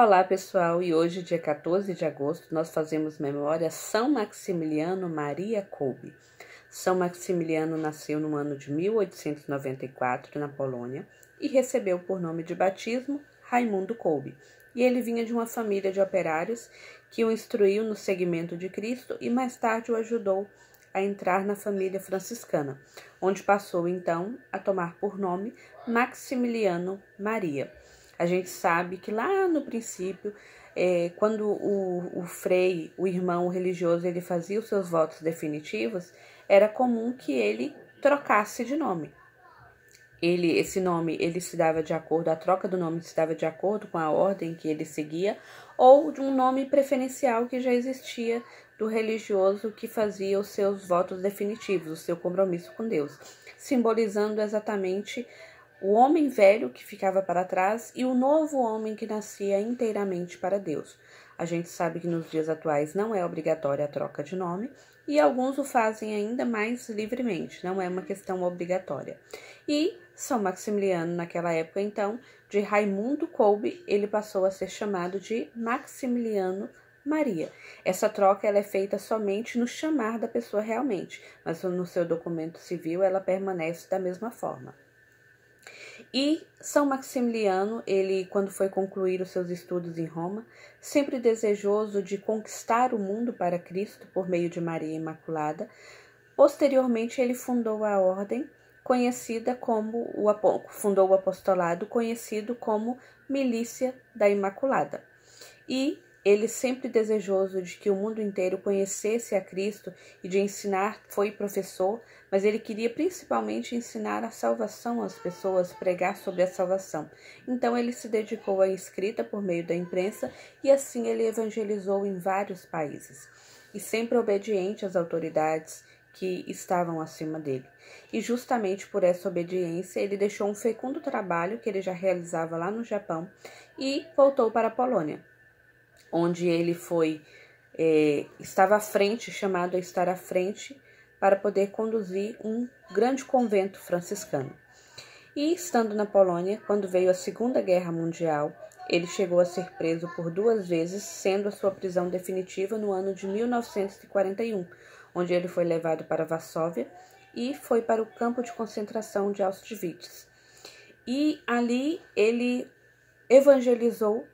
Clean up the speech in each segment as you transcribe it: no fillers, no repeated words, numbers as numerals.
Olá pessoal, e hoje, dia 14 de agosto, nós fazemos memória a São Maximiliano Maria Kolbe. São Maximiliano nasceu no ano de 1894 na Polônia e recebeu por nome de batismo Raimundo Kolbe. E ele vinha de uma família de operários que o instruiu no seguimento de Cristo e mais tarde o ajudou a entrar na família franciscana, onde passou então a tomar por nome Maximiliano Maria. A gente sabe que lá no princípio, quando o frei, o irmão religioso, ele fazia os seus votos definitivos, era comum que ele trocasse de nome. Esse nome, ele se dava de acordo, a troca do nome se dava de acordo com a ordem que ele seguia, ou de um nome preferencial que já existia do religioso que fazia os seus votos definitivos, o seu compromisso com Deus, simbolizando exatamente o homem velho que ficava para trás e o novo homem que nascia inteiramente para Deus. A gente sabe que nos dias atuais não é obrigatória a troca de nome e alguns o fazem ainda mais livremente, não é uma questão obrigatória. E São Maximiliano, naquela época então, de Raimundo Kolbe, ele passou a ser chamado de Maximiliano Maria. Essa troca ela é feita somente no chamar da pessoa realmente, mas no seu documento civil ela permanece da mesma forma. E São Maximiliano, ele, quando foi concluir os seus estudos em Roma, sempre desejoso de conquistar o mundo para Cristo por meio de Maria Imaculada, posteriormente ele fundou a ordem conhecida como fundou o apostolado conhecido como Milícia da Imaculada. E ele, sempre desejoso de que o mundo inteiro conhecesse a Cristo e de ensinar, foi professor, mas ele queria principalmente ensinar a salvação às pessoas, pregar sobre a salvação. Então ele se dedicou à escrita por meio da imprensa e assim ele evangelizou em vários países. E sempre obediente às autoridades que estavam acima dele. E justamente por essa obediência ele deixou um fecundo trabalho que ele já realizava lá no Japão e voltou para a Polônia, onde ele estava à frente, chamado a estar à frente, para poder conduzir um grande convento franciscano. E estando na Polônia, quando veio a Segunda Guerra Mundial, ele chegou a ser preso por 2 vezes, sendo a sua prisão definitiva no ano de 1941, onde ele foi levado para Varsóvia e foi para o campo de concentração de Auschwitz. E ali ele evangelizou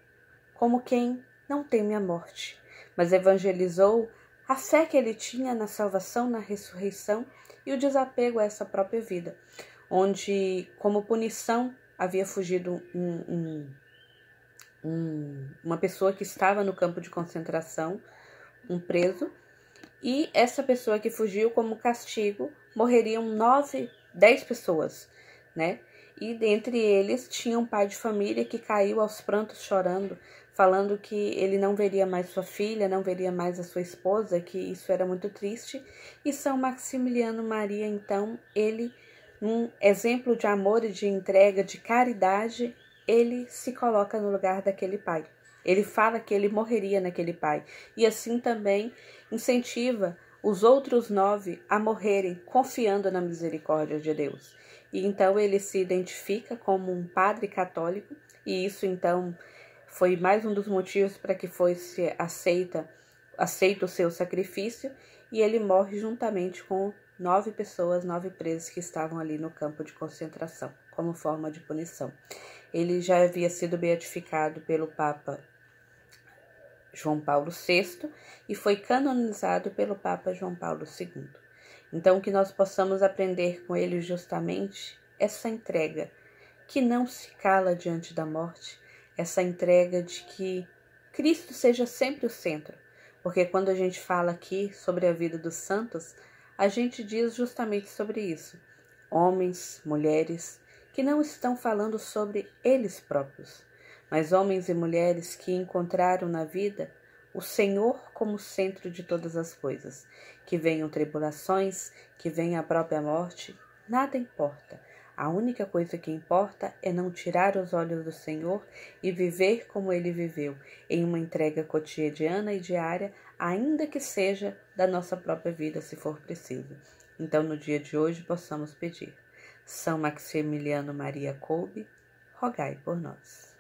como quem não teme a morte, mas evangelizou a fé que ele tinha na salvação, na ressurreição e o desapego a essa própria vida, onde, como punição, havia fugido uma pessoa que estava no campo de concentração, um preso, e essa pessoa que fugiu, como castigo, morreriam 10 pessoas, né? E dentre eles tinha um pai de família que caiu aos prantos chorando, falando que ele não veria mais sua filha, não veria mais a sua esposa, que isso era muito triste. E São Maximiliano Maria, então, ele, num exemplo de amor e de entrega, de caridade, ele se coloca no lugar daquele pai. Ele fala que ele morreria naquele pai. E assim também incentiva os outros 9 a morrerem confiando na misericórdia de Deus. E então ele se identifica como um padre católico, e isso então foi mais um dos motivos para que fosse aceito o seu sacrifício, e ele morre juntamente com 9 pessoas, 9 presos que estavam ali no campo de concentração, como forma de punição. Ele já havia sido beatificado pelo Papa João Paulo VI e foi canonizado pelo Papa João Paulo II. Então, que nós possamos aprender com ele justamente essa entrega, que não se cala diante da morte, essa entrega de que Cristo seja sempre o centro, porque quando a gente fala aqui sobre a vida dos santos, a gente diz justamente sobre isso. Homens, mulheres, que não estão falando sobre eles próprios, mas homens e mulheres que encontraram na vida o Senhor como centro de todas as coisas. Que venham tribulações, que venha a própria morte, nada importa. A única coisa que importa é não tirar os olhos do Senhor e viver como Ele viveu, em uma entrega cotidiana e diária, ainda que seja da nossa própria vida, se for preciso. Então, no dia de hoje, possamos pedir: São Maximiliano Maria Kolbe, rogai por nós.